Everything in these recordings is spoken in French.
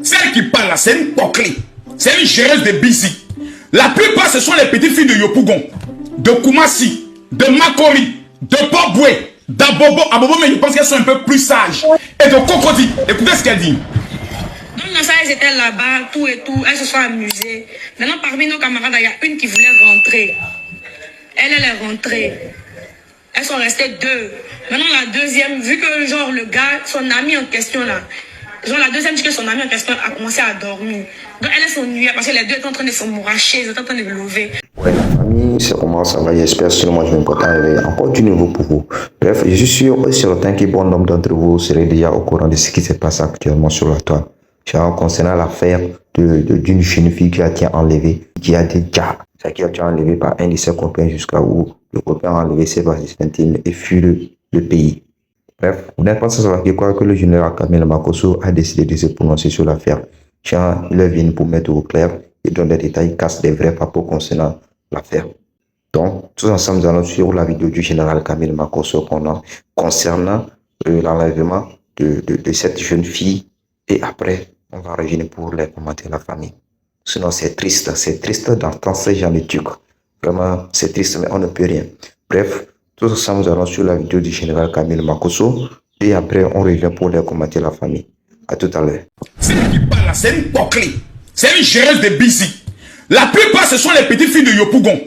Celle qui parle là, c'est une poclée. C'est une géreuse de Busy. La plupart, ce sont les petites filles de Yopougon, de Koumassi, de Makori, de Poboué, d'Abobo. Abobo, mais je pense qu'elles sont un peu plus sages. Et de Cocody. Écoutez ce qu'elle dit. Donc, ça, elles étaient là-bas, tout et tout. Elles se sont amusées. Maintenant, parmi nos camarades, il y a une qui voulait rentrer. Elle est rentrée. Elles sont restées deux. Maintenant, la deuxième, vu que, genre, le gars, son ami en question, là, genre, la deuxième dit que son ami en question a commencé à dormir. Donc, elle s'ennuyait parce que les deux étaient en train de se mouracher, ils étaient en train de lever. Ouais, famille, c'est comment ça va? J'espère que moi je vais me arriver encore du nouveau pour vous. Bref, je suis sûr et certain que bon nombre d'entre vous seraient déjà au courant de ce qui se passe actuellement sur la toile. Genre, concernant l'affaire d'une jeune fille qui a été enlevée, qui a été enlevée par un de ses copains jusqu'à où le copain a enlevé ses valises intimes et fui le pays. Bref, vous n'êtes pas sans savoir que le général Kamel Makosso a décidé de se prononcer sur l'affaire. Genre, il vient pour mettre au clair et donner des détails, casse des vrais papos concernant l'affaire. Donc, tous ensemble, nous allons suivre la vidéo du général Kamel Makosso concernant l'enlèvement de cette jeune fille. Et après, on va revenir pour les commenter la famille. Sinon, c'est triste d'entendre ces gens de trucs. Vraiment, c'est triste, mais on ne peut rien. Bref, tous ensemble, nous allons suivre la vidéo du général Kamel Makosso. Et après, on revient pour les commenter la famille. À tout à l'heure. Celle qui parle là, c'est une poclée. C'est une géreuse de Busy. La plupart, ce sont les petites filles de Yopougon,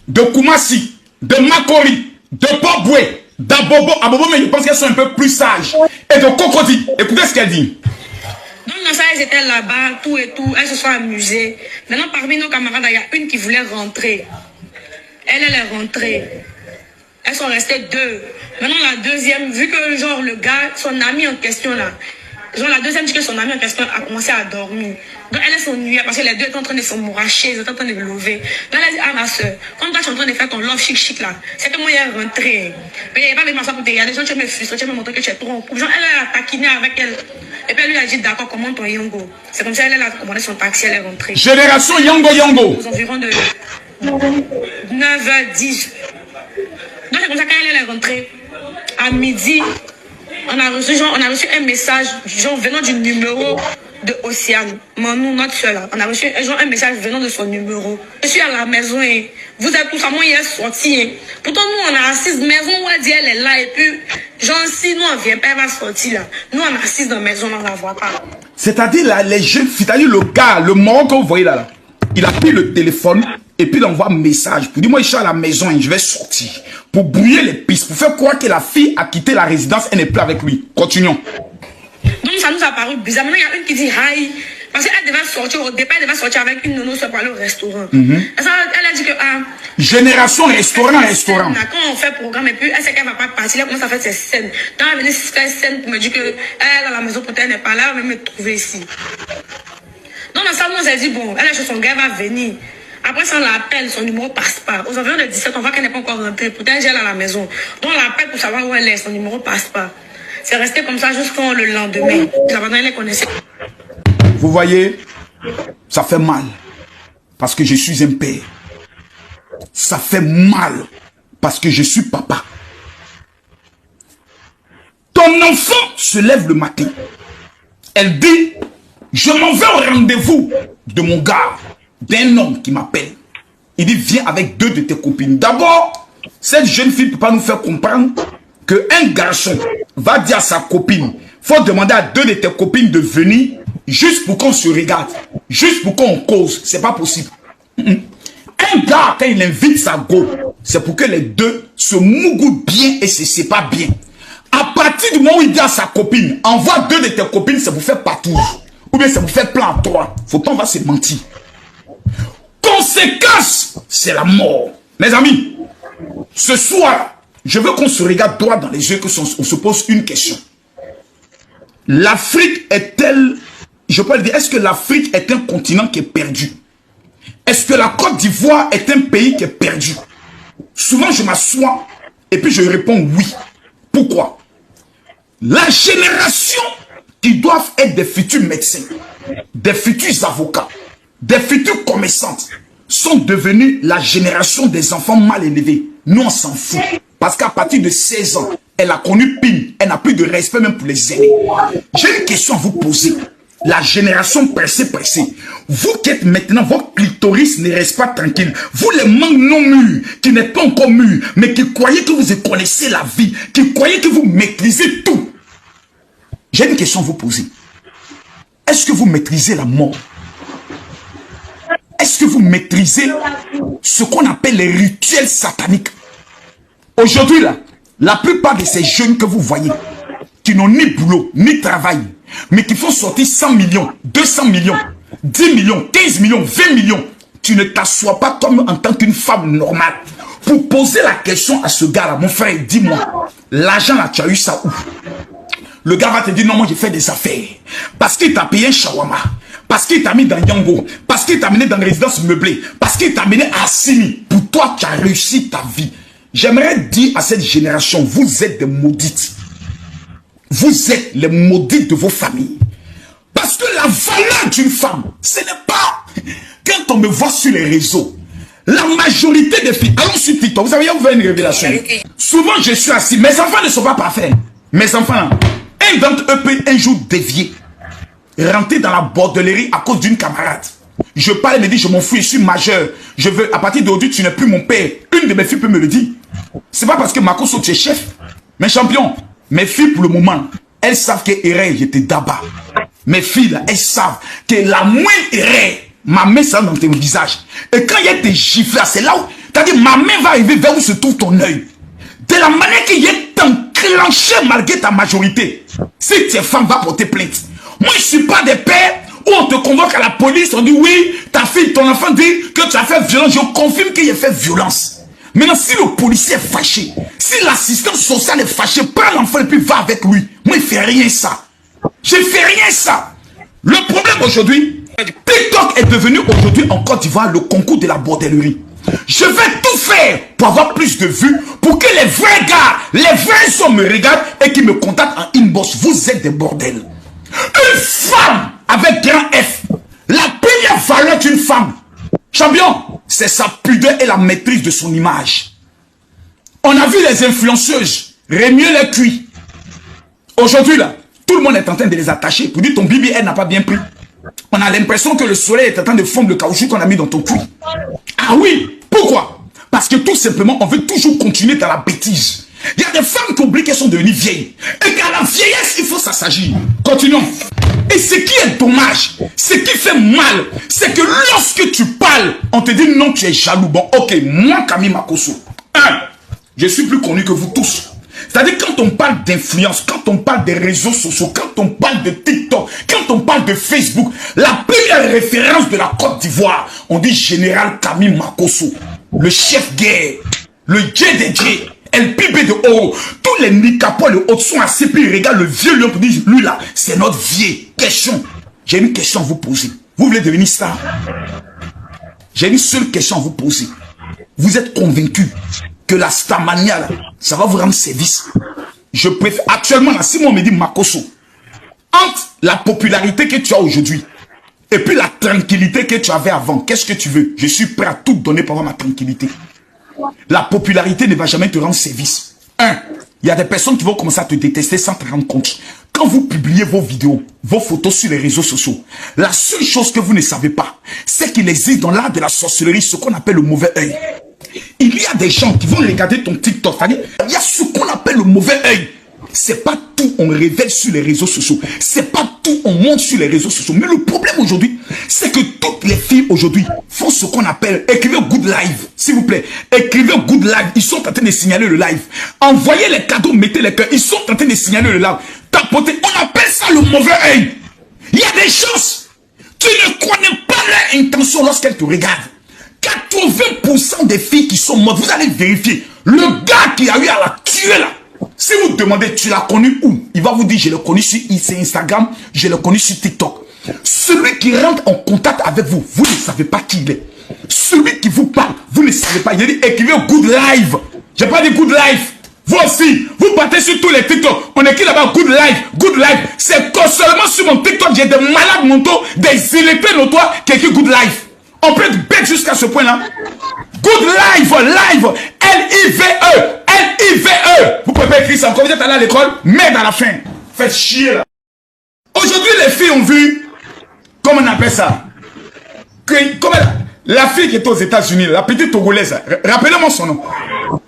de Koumassi, de Makori, de Poboué, d'Abobo. Abobo, mais je pense qu'elles sont un peu plus sages. Et de Cocody. Écoutez ce qu'elle dit. Donc, ça, elles étaient là-bas, tout et tout. Elles se sont amusées. Maintenant, parmi nos camarades, il y a une qui voulait rentrer. Elle est rentrée. Elles sont restées deux. Maintenant, la deuxième, vu que, genre, le gars, son ami en question, là, genre, la deuxième dit que son ami en question a commencé à dormir. Donc, elle s'ennuyait parce que les deux étaient en train de se mouracher, ils étaient en train de lever. Donc, elle a dit, ah, ma soeur, quand toi, tu es en train de faire ton love chic là, c'est que moi, il est rentré. Mais il n'y a pas besoin de m'asseoir pour te regarder. Genre, tu me frustres, tu me montrer que tu es trop en couple. Genre, elle a taquiné avec elle. Et puis, elle lui a dit, d'accord, commande ton Yongo. C'est comme ça, elle a commandé son taxi, elle est rentrée. Génération Yongo Yongo. Aux environs de 9h10. Donc, c'est comme ça qu'elle est rentrée. À midi, on a reçu un message, genre, venant du numéro de Océane, Manou, notre soeur là. On a reçu un message venant de son numéro. Je suis à la maison et vous êtes tous à moi, il est sorti. Hein. Pourtant, nous, on a assise maison, on a dit elle est là. Et puis, genre, si nous, on vient pas, elle va sortir là. Nous, on a assise dans la maison, on ne la voit pas. C'est-à-dire, là, les jeunes filles, c'est-à-dire le gars, le mort que vous voyez là, il a pris le téléphone et puis il envoie un message pour dire, moi, je suis à la maison et je vais sortir. Pour brouiller les pistes, pour faire croire que la fille a quitté la résidence et n'est plus avec lui. Continuons. Donc ça nous a paru bizarre. Maintenant, il y a une qui dit hi. Parce qu'elle devait sortir, au départ, elle devait sortir avec une nono pour aller au restaurant. Elle a dit que... Génération restaurant. Quand on fait programme et puis elle sait qu'elle ne va pas partir, elle commence à faire ses scènes. Quand elle est venue faire scène pour me dire qu'elle est à la maison, peut-être elle n'est pas là, elle va me trouver ici. Donc dans ça, nous, on s'est dit, bon, elle est chez son gars, elle va venir. Après, ça, on l'appelle, son numéro passe pas. Aux environs de 17, on voit qu'elle n'est pas encore rentrée. Peut-être elle est à la maison. Donc on l'appelle pour savoir où elle est, son numéro passe pas. C'est resté comme ça jusqu'au le lendemain. L'abandon, elle les connaissait. Vous voyez, ça fait mal. Parce que je suis un père. Ça fait mal. Parce que je suis papa. Ton enfant se lève le matin. Elle dit, je m'en vais au rendez-vous de mon gars, d'un homme qui m'appelle. Il dit, viens avec deux de tes copines. D'abord, cette jeune fille ne peut pas nous faire comprendre qu'un garçon va dire à sa copine, faut demander à deux de tes copines de venir juste pour qu'on se regarde, juste pour qu'on cause. C'est pas possible. Un gars, quand il invite sa go, c'est pour que les deux se mougoutent bien et se séparent bien. À partir du moment où il dit à sa copine, envoie deux de tes copines, c'est pour faire partout. Ou bien c'est pour faire plein à toi. Faut pas, on va se mentir. Conséquence, c'est la mort. Mes amis, ce soir, je veux qu'on se regarde droit dans les yeux, qu'on se pose une question. L'Afrique est-elle, je peux le dire, est-ce que l'Afrique est un continent qui est perdu? Est-ce que la Côte d'Ivoire est un pays qui est perdu? Souvent, je m'assois et puis je réponds oui. Pourquoi? La génération qui doivent être des futurs médecins, des futurs avocats, des futurs commerçantes, sont devenus la génération des enfants mal élevés. Nous, on s'en fout. Parce qu'à partir de 16 ans, elle a connu PIN. Elle n'a plus de respect même pour les aînés. J'ai une question à vous poser. La génération pressée. Vous qui êtes maintenant, votre clitoris ne reste pas tranquille. Vous les manques non mûrs, qui n'êtes pas encore mûrs, mais qui croyez que vous connaissez la vie, qui croyez que vous maîtrisez tout. J'ai une question à vous poser. Est-ce que vous maîtrisez la mort? Est-ce que vous maîtrisez ce qu'on appelle les rituels sataniques? Aujourd'hui, là, la plupart de ces jeunes que vous voyez, qui n'ont ni boulot, ni travail, mais qui font sortir 100 millions, 200 millions, 10 millions, 15 millions, 20 millions, tu ne t'assois pas comme en tant qu'une femme normale pour poser la question à ce gars-là. Mon frère, dis-moi, l'argent là, tu as eu ça où? Le gars va te dire, non, moi j'ai fait des affaires. Parce qu'il t'a payé un shawarma. Parce qu'il t'a mis dans Yango. Parce qu'il t'a amené dans une résidence meublée. Parce qu'il t'a amené à Simi. Pour toi, tu as réussi ta vie. J'aimerais dire à cette génération, vous êtes des maudites. Vous êtes les maudites de vos familles. Parce que la valeur d'une femme, ce n'est pas... Quand on me voit sur les réseaux, la majorité des filles... Allons sur TikTok, vous savez, vous avez une révélation. Souvent, je suis assis. Mes enfants ne sont pas parfaits. Mes enfants, un d'entre eux peut un jour dévier. Rentrer dans la bordellerie à cause d'une camarade. Je parle et me dit, je m'en fous, je suis majeur. Je veux, à partir d'aujourd'hui, tu n'es plus mon père. Une de mes filles peut me le dire. C'est pas parce que Makoso, tu es chef. Mais champion, mes filles, pour le moment, elles savent que Erreur, j'étais d'abord. Mes filles, là, elles savent que la moindre erreur, ma main sera dans ton visage. Et quand il y a des gifles, c'est là où, c'est-à-dire, ma main va arriver vers où se trouve ton œil. De la manière qu'il y ait enclenché malgré ta majorité. Si tu es femme, va porter plainte. Moi, je ne suis pas des pères où on te convoque à la police, on dit oui, ta fille, ton enfant dit que tu as fait violence. Je confirme qu'il a fait violence. Maintenant, si le policier est fâché, si l'assistant social est fâché, prends l'enfant et puis va avec lui. Moi, je ne fais rien ça. Je ne fais rien ça. Le problème aujourd'hui, TikTok est devenu aujourd'hui en Côte d'Ivoire le concours de la bordellerie. Je vais tout faire pour avoir plus de vues, pour que les vrais gars, les vrais hommes me regardent et qui me contactent en inbox. Vous êtes des bordels. Une femme avec grand F, la première valeur d'une femme, champion, c'est sa pudeur et la maîtrise de son image. On a vu les influenceuses remuer les cuits. Aujourd'hui là, tout le monde est en train de les attacher pour dire ton BBL n'a pas bien pris. On a l'impression que le soleil est en train de fondre le caoutchouc qu'on a mis dans ton cuit. Ah oui, pourquoi? Parce que tout simplement, on veut toujours continuer dans la bêtise. Il y a des femmes qui oublient qu'elles sont devenues vieilles. Et qu'à la vieillesse, il faut s'assagir. Continuons. Et ce qui est dommage, ce qui fait mal, c'est que lorsque tu parles, on te dit non, tu es jaloux. Bon, ok, moi, Camille Makoso, je suis plus connu que vous tous. C'est-à-dire quand on parle d'influence, quand on parle des réseaux sociaux, quand on parle de TikTok, quand on parle de Facebook, la première référence de la Côte d'Ivoire, on dit Général Camille Makoso, le chef guerre, le dieu des dieux, El Pibe de Oro. Tous les Nikapo, les autres sont assis, puis ils regardent le vieux lion pour dire, lui là, c'est notre vieux. Question. J'ai une question à vous poser. Vous voulez devenir star? J'ai une seule question à vous poser. Vous êtes convaincu que la starmania, là, ça va vous rendre service? Je préfère, actuellement, là, si moi on me dit Makoso, entre la popularité que tu as aujourd'hui et puis la tranquillité que tu avais avant, qu'est-ce que tu veux? Je suis prêt à tout donner pour avoir ma tranquillité. La popularité ne va jamais te rendre service. Il y a des personnes qui vont commencer à te détester sans te rendre compte. Quand vous publiez vos vidéos, vos photos sur les réseaux sociaux, la seule chose que vous ne savez pas, c'est qu'il existe dans l'art de la sorcellerie ce qu'on appelle le mauvais œil. Il y a des gens qui vont regarder ton TikTok. Il y a ce qu'on appelle le mauvais œil. C'est pas tout on révèle sur les réseaux sociaux. C'est pas tout on montre sur les réseaux sociaux. Mais le problème aujourd'hui, c'est que toutes les filles aujourd'hui font ce qu'on appelle, écrivez good live, s'il vous plaît. Écrivez good live. Ils sont en train de signaler le live. Envoyez les cadeaux, mettez les cœurs. Ils sont en train de signaler le live. Tapotez. On appelle ça le mauvais œil. Il y a des choses. Tu ne connais pas leur intention lorsqu'elles te regardent. 80% des filles qui sont mortes, vous allez vérifier. Le gars qui a eu à la tuer là, si vous demandez, tu l'as connu où? Il va vous dire, je l'ai connu sur Instagram, je l'ai connu sur TikTok. Celui qui rentre en contact avec vous, vous ne savez pas qui il est. Celui qui vous parle, vous ne savez pas. Il a dit, écrivez good live. J'ai pas dit good live. Vous aussi, vous partez sur tous les TikTok. On écrit là-bas good live, good live. C'est que seulement sur mon TikTok, j'ai des malades mentaux, des illettrés notoires qui écrivent good live. On peut être bête jusqu'à ce point-là. Good live, live, L-I-V-E, L-I-V-E. Vous pouvez pas écrire ça. Quand vous êtes allé à l'école, merde à la fin. Faites chier là. Aujourd'hui, les filles ont vu ça? Comme la fille qui était aux États-Unis, la petite Togolaise, rappelez-moi son nom.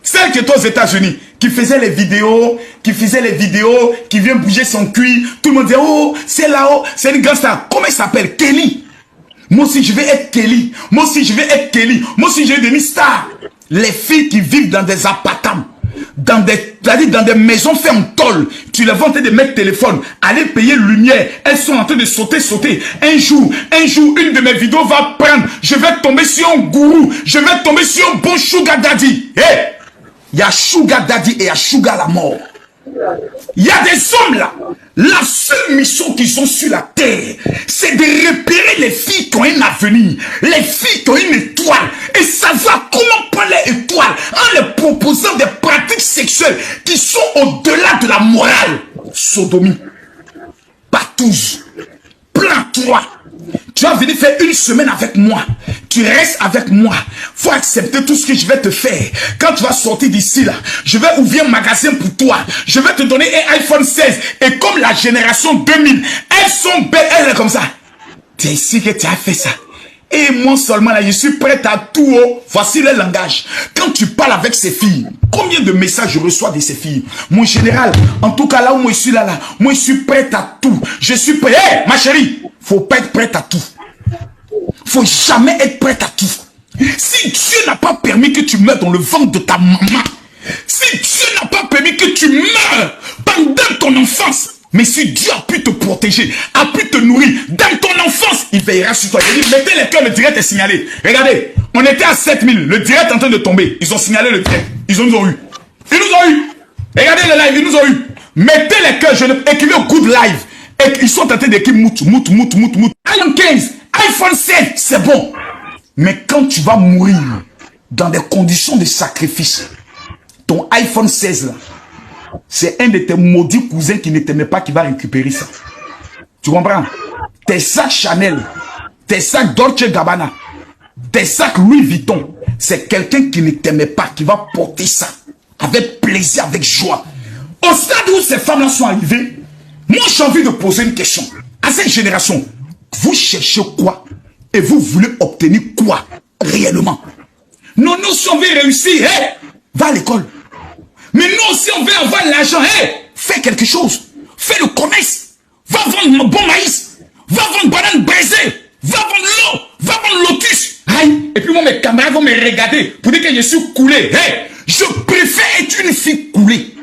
Celle qui était aux États-Unis, qui faisait les vidéos, qui vient bouger son cuir. Tout le monde dit, oh, c'est là-haut, c'est une grande star. Comment elle s'appelle? Kelly. Moi aussi, je vais être Kelly. Moi aussi, je vais être Kelly. Moi aussi, je vais devenir star. Les filles qui vivent dans des appartements, dans des maisons faites en tôle, tu les vois en train de mettre téléphone, aller payer lumière, elles sont en train de sauter. Un jour, une de mes vidéos va prendre, je vais tomber sur un gourou, je vais tomber sur un bon sugar daddy. Hey, il y a sugar daddy et il y a sugar la mort. Il y a des hommes là, la seule mission qu'ils ont sur la terre, c'est de repérer les filles qui ont un avenir, les filles qui ont une étoile, et savoir comment prendre l'étoile en leur proposant des pratiques sexuelles qui sont au-delà de la morale. Sodomie, patouze, plains-toi. Tu vas venir faire une semaine avec moi. Tu restes avec moi. Faut accepter tout ce que je vais te faire. Quand tu vas sortir d'ici là, je vais ouvrir un magasin pour toi. Je vais te donner un iPhone 16. Et comme la génération 2000, elles sont belles, elles sont comme ça. Tu es ici que tu as fait ça. Et moi seulement là, je suis prête à tout. Oh. Voici le langage. Quand tu parles avec ces filles, combien de messages je reçois de ces filles? Mon général, en tout cas là où moi je suis là, moi je suis prête à tout. Je suis prête. Hey, ma chérie, faut pas être prête à tout. Faut jamais être prête à tout. Si Dieu n'a pas permis que tu meurs dans le ventre de ta maman, si Dieu n'a pas permis que tu meurs pendant ton enfance, mais si Dieu a pu te protéger, a pu te nourrir dans ton enfance, il veillera sur toi. Il dit, mettez les cœurs, le direct est signalé. Regardez, on était à 7000, le direct est en train de tomber. Ils ont signalé le direct. Ils nous ont eu. Ils nous ont eu. Regardez le live, ils nous ont eu. Mettez les cœurs, écrivez au good live. Et ils sont en train d'écrire mout. iPhone 15, iPhone 7, c'est bon. Mais quand tu vas mourir dans des conditions de sacrifice, ton iPhone 16 là, c'est un de tes maudits cousins qui ne t'aimait pas qui va récupérer ça. Tu comprends? Tes sacs Chanel, tes sacs Dolce Gabbana, tes sacs Louis Vuitton, c'est quelqu'un qui ne t'aimait pas qui va porter ça avec plaisir, avec joie. Au stade où ces femmes-là sont arrivées, moi j'ai envie de poser une question. À cette génération, vous cherchez quoi? Et vous voulez obtenir quoi réellement? Nous si on veut réussir, hey, va à l'école. Mais nous aussi, on veut avoir l'argent. Hey, fais quelque chose. Fais le commerce. Va vendre un bon maïs. Va vendre banane braisée. Va vendre l'eau. Va vendre lotus. Aïe. Et puis moi, mes camarades vont me regarder pour dire que je suis coulé. Hey, je préfère être une fille coulée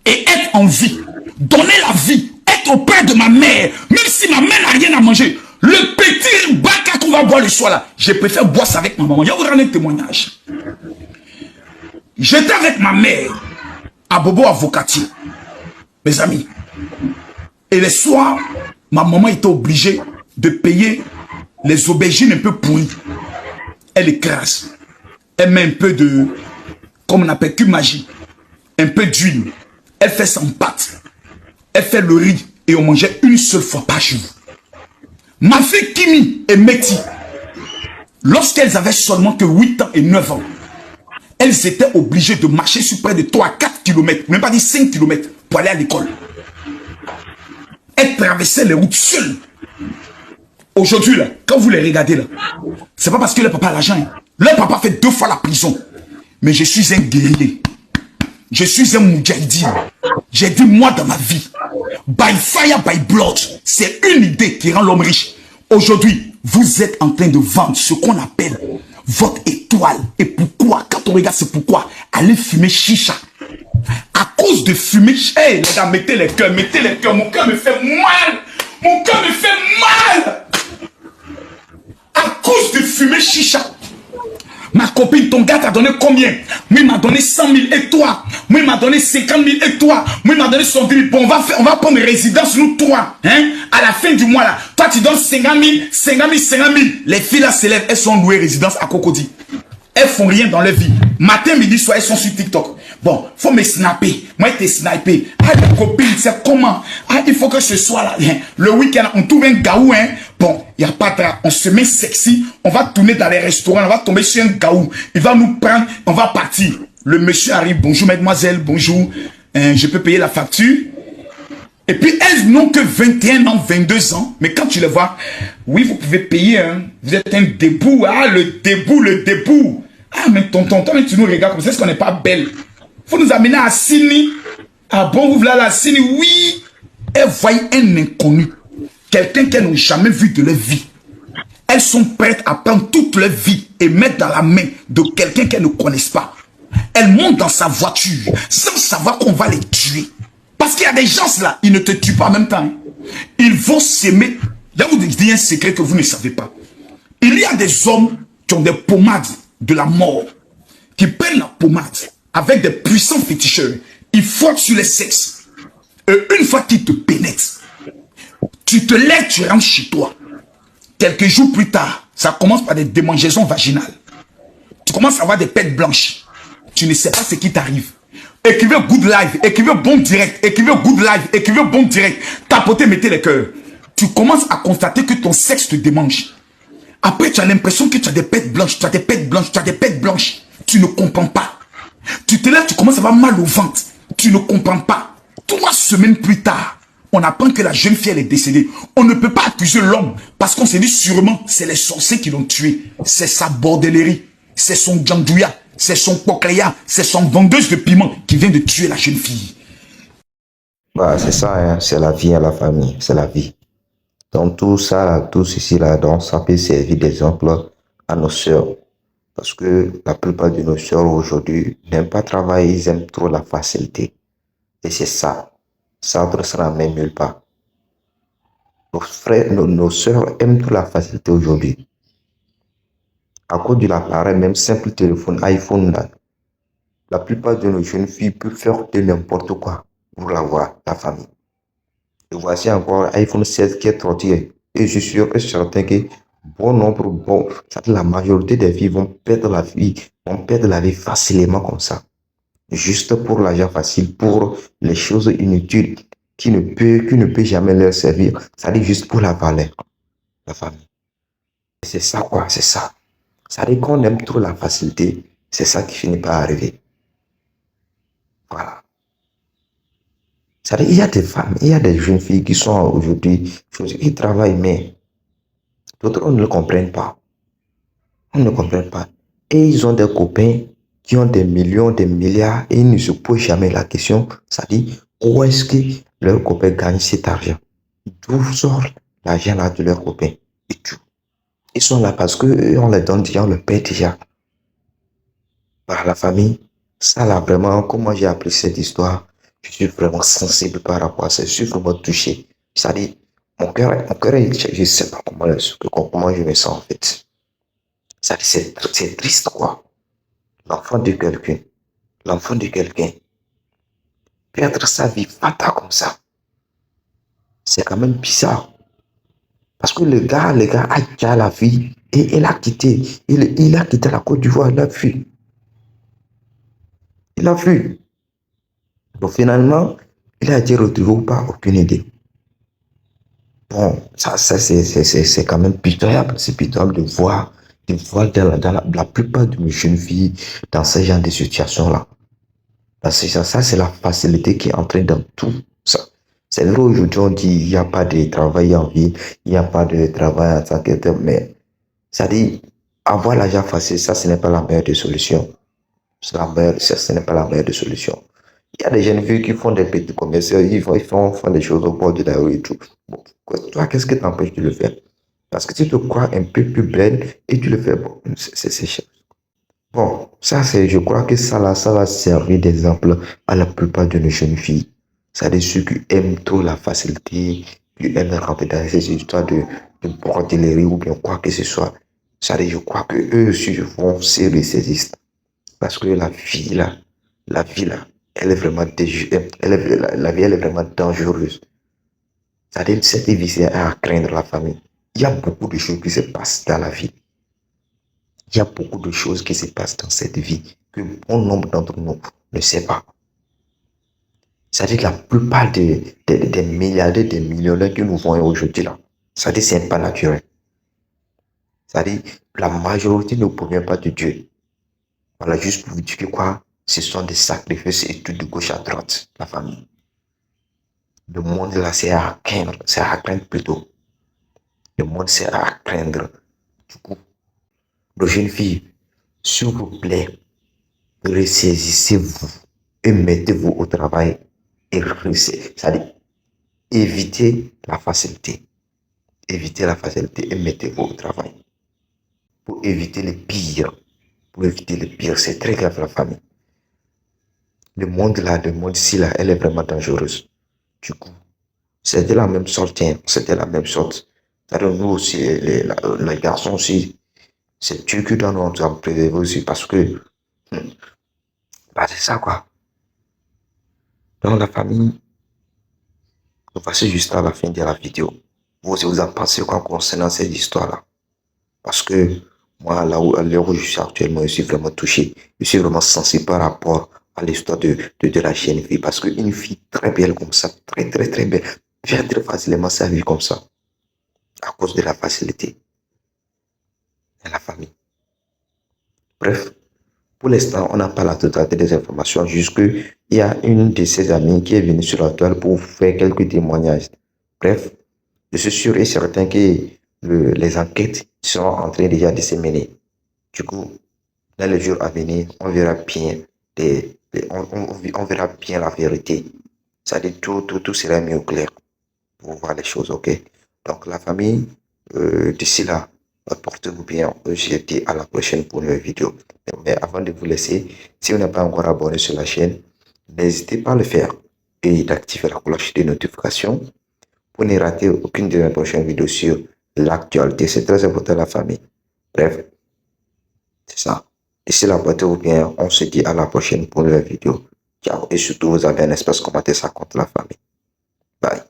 et être en vie. Donner la vie. Être auprès de ma mère. Même si ma mère n'a rien à manger. Le petit baka qu'on va boire le soir là, je préfère boire ça avec ma maman. Je vais vous rendre un témoignage. J'étais avec ma mère à Bobo Avocatier, mes amis. Et les soirs, ma maman était obligée de payer les aubergines un peu pourries. Elle écrase. Elle met un peu de, comme on appelle, cube magie. Un peu d'huile. Elle fait son pâte. Elle fait le riz. Et on mangeait une seule fois par jour. Ma fille Kimi et Meti, lorsqu'elles avaient seulement que 8 ans et 9 ans, elles étaient obligées de marcher sur près de 3 à 4 km, même pas dit 5 km, pour aller à l'école. Elles traversaient les routes seules. Aujourd'hui, là, quand vous les regardez, là, c'est pas parce que le papa a l'argent. Hein. Le papa fait 2 fois la prison. Mais je suis un guerrier. Je suis un moudjahidine. J'ai dit, moi, dans ma vie, by fire, by blood, c'est une idée qui rend l'homme riche. Aujourd'hui, vous êtes en train de vendre ce qu'on appelle votre étoile. Et pourquoi? Quand on regarde, c'est pourquoi. Allez fumer chicha. À cause de fumer, hey, les gars, mettez les cœurs, mon cœur me fait mal. Mon cœur me fait mal. À cause de fumer chicha. Ma copine, ton gars t'a donné combien? Moi, il m'a donné 100 000 et toi? Moi, il m'a donné 50 000 et toi? Moi, il m'a donné 110 000. Bon, on va prendre résidence, nous, toi. Hein? À la fin du mois, là. Toi, tu donnes 50 000, 50 000. Les filles, là, s'élèvent. Elles sont louées résidence à Cocody. Elles font rien dans leur vie. Matin, midi, soir, elles sont sur TikTok. Bon, faut me snapper. Moi, je t'ai snappé. Ah, ma copine, c'est comment? Ah, il faut que ce soit là. Hein. Le week-end, on trouve un gaou, hein. Bon, il n'y a pas de... On se met sexy. On va tourner dans les restaurants. On va tomber sur un gaou. Il va nous prendre. On va partir. Le monsieur arrive. Bonjour, mademoiselle. Bonjour. Je peux payer la facture? Et puis, elles n'ont que 21 ans, 22 ans. Mais quand tu les vois, oui, vous pouvez payer. Hein. Vous êtes un debout. Ah, le debout, le debout. Ah, mais tonton, toi, tu nous regardes comme ça, est-ce qu'on n'est pas belle? Faut nous amener à Sini. Ah bon, vous voulez aller à Sini? Oui. Elles voient un inconnu. Quelqu'un qu'elles n'ont jamais vu de leur vie. Elles sont prêtes à prendre toute leur vie et mettre dans la main de quelqu'un qu'elles ne connaissent pas. Elles montent dans sa voiture sans savoir qu'on va les tuer. Parce qu'il y a des gens là, ils ne te tuent pas en même temps. Hein. Ils vont s'aimer. Là, vous dites un secret que vous ne savez pas. Il y a des hommes qui ont des pommades de la mort, qui prennent la pommade avec des puissants féticheurs. Ils frottent sur les sexes. Et une fois qu'ils te pénètrent, tu te lèves, tu rentres chez toi. Quelques jours plus tard, ça commence par des démangeaisons vaginales. Tu commences à avoir des pètes blanches. Tu ne sais pas ce qui t'arrive. Écrivez good live, écrivez bon direct, écrivez good live, écrivez bon direct. Tapotez, mettez les cœurs. Tu commences à constater que ton sexe te démange. Après, tu as l'impression que tu as des pètes blanches, tu as des pètes blanches, tu as des pètes blanches. Tu ne comprends pas. Tu te lèves, tu commences à avoir mal au ventre. Tu ne comprends pas. 3 semaines plus tard, on apprend que la jeune fille elle est décédée. On ne peut pas accuser l'homme parce qu'on s'est dit sûrement c'est les sorciers qui l'ont tué. C'est sa bordellerie, c'est son djandouya, c'est son pokléa, c'est son vendeuse de piment qui vient de tuer la jeune fille. Bah, c'est ça, hein, c'est la vie à la famille, c'est la vie. Donc tout ça, tout ceci là, donc ça peut servir d'exemple à nos sœurs. Parce que la plupart de nos sœurs aujourd'hui n'aiment pas travailler, ils aiment trop la facilité. Et c'est ça. Ça ne se ramène nulle part. Nos frères, nos sœurs aiment trop la facilité aujourd'hui. À cause de l'appareil, même simple téléphone, iPhone, là, la plupart de nos jeunes filles peuvent faire de n'importe quoi pour l'avoir, la famille. Et voici encore iPhone 16 qui est sorti. Et je suis sûr et certain que bon nombre, la majorité des filles vont perdre la vie facilement comme ça. Juste pour l'argent facile, pour les choses inutiles qui ne peut jamais leur servir. Ça dit juste pour la valeur, la famille. C'est ça quoi, c'est ça. Ça dit qu'on aime trop la facilité, c'est ça qui finit par arriver. Voilà. Ça dit, il y a des femmes, il y a des jeunes filles qui sont aujourd'hui, qui travaillent, mais d'autres, on ne le comprenne pas. On ne comprend pas. Et ils ont des copains qui ont des millions, des milliards, et ils ne se posent jamais la question, ça dit, où est-ce que leurs copains gagnent cet argent? D'où sort l'argent là de leurs copains? Et tout. Ils sont là parce que on les donne déjà, on le paie déjà. Par la famille, ça là vraiment, comment j'ai appris cette histoire, je suis vraiment sensible par rapport à ça, je suis vraiment touché. Ça dit, mon cœur, je ne sais pas comment je me sens en fait. Ça dit, c'est triste quoi. L'enfant de quelqu'un, perdre sa vie fatale comme ça, c'est quand même bizarre. Parce que le gars a déjà la vie et il a quitté la Côte d'Ivoire, il a fui. Il a fui. Donc finalement, il a été retrouvé ou pas, aucune idée. Bon, ça c'est quand même pitoyable. C'est pitoyable de voir dans la plupart de mes jeunes filles dans ce genre de situation-là. Parce que ça, c'est la facilité qui est entrée dans tout ça. C'est vrai, aujourd'hui, on dit il n'y a pas de travail en ville, il n'y a pas de travail en tant que tel, mais ça dit, avoir l'argent facile, ça, ce n'est pas la meilleure des solutions. Ce n'est pas la meilleure des solutions. Il y a des jeunes filles qui font des petits commerces, ils font des choses au bord de la rue et tout. Bon, toi, qu'est-ce qui t'empêche de le faire? Parce que tu te crois un peu plus belle et tu le fais, bon, c'est cher. Bon, je crois que ça va servir d'exemple à la plupart de nos jeunes filles. Ça veut dire ceux qui aiment trop la facilité, qui aiment rentrer dans ces histoires de bordellerie ou bien quoi que ce soit. Ça veut dire, je crois que eux aussi vont se ressaisir. Parce que la vie là, elle est vraiment la vie elle est vraiment dangereuse. Ça veut dire cette vie c'est à craindre la famille. Il y a beaucoup de choses qui se passent dans la vie. Il y a beaucoup de choses qui se passent dans cette vie que bon nombre d'entre nous ne sait pas. C'est-à-dire que la plupart des milliardaires, des millionnaires que nous voyons aujourd'hui là, c'est-à-dire c'est pas naturel. C'est-à-dire la majorité ne provient pas de Dieu. Voilà, juste pour vous dire que quoi, ce sont des sacrifices et tout de gauche à droite, la famille. Le monde là, c'est à craindre plutôt. Le monde, c'est à craindre. Du coup, les jeunes filles, s'il vous plaît, ressaisissez-vous et mettez-vous au travail et c'est-à-dire évitez la facilité. Évitez la facilité et mettez-vous au travail. Pour éviter le pire. Pour éviter le pire, c'est très grave la famille. Le monde là, le monde ici là, elle est vraiment dangereuse. Du coup, c'est de la même sorte, hein. C'est de la même sorte. C'est-à-dire nous aussi, les garçons aussi, c'est Dieu qui doit nous en préserver aussi parce que, bah c'est ça quoi. Dans la famille, nous passons juste à la fin de la vidéo. Vous aussi, vous en pensez quoi concernant cette histoire-là? Parce que moi, là où, à l'heure où je suis actuellement, je suis vraiment touché. Je suis vraiment sensible par rapport à l'histoire de la jeune fille. Parce qu'une fille très belle comme ça, très très très belle, perd très facilement sa vie comme ça. À cause de la facilité de la famille. Bref, pour l'instant, on n'a pas la totalité des informations. Juste qu'il y a une de ses amies qui est venue sur la toile pour faire quelques témoignages. Bref, je suis sûr et certain que les enquêtes sont en train déjà de se mener. Du coup, dans les jours à venir, on verra bien, on verra bien la vérité. C'est-à-dire tout sera mis au clair pour voir les choses, ok? Donc la famille, d'ici là, portez-vous bien. Je vous dis à la prochaine pour une vidéo. Mais avant de vous laisser, si vous n'êtes pas encore abonné sur la chaîne, n'hésitez pas à le faire et d'activer la cloche de notification pour ne rater aucune de mes prochaines vidéos sur l'actualité. C'est très important la famille. Bref, c'est ça. D'ici là, portez-vous bien. On se dit à la prochaine pour une vidéo. Ciao. Et surtout, vous avez un espace commentaire, ça contre la famille. Bye.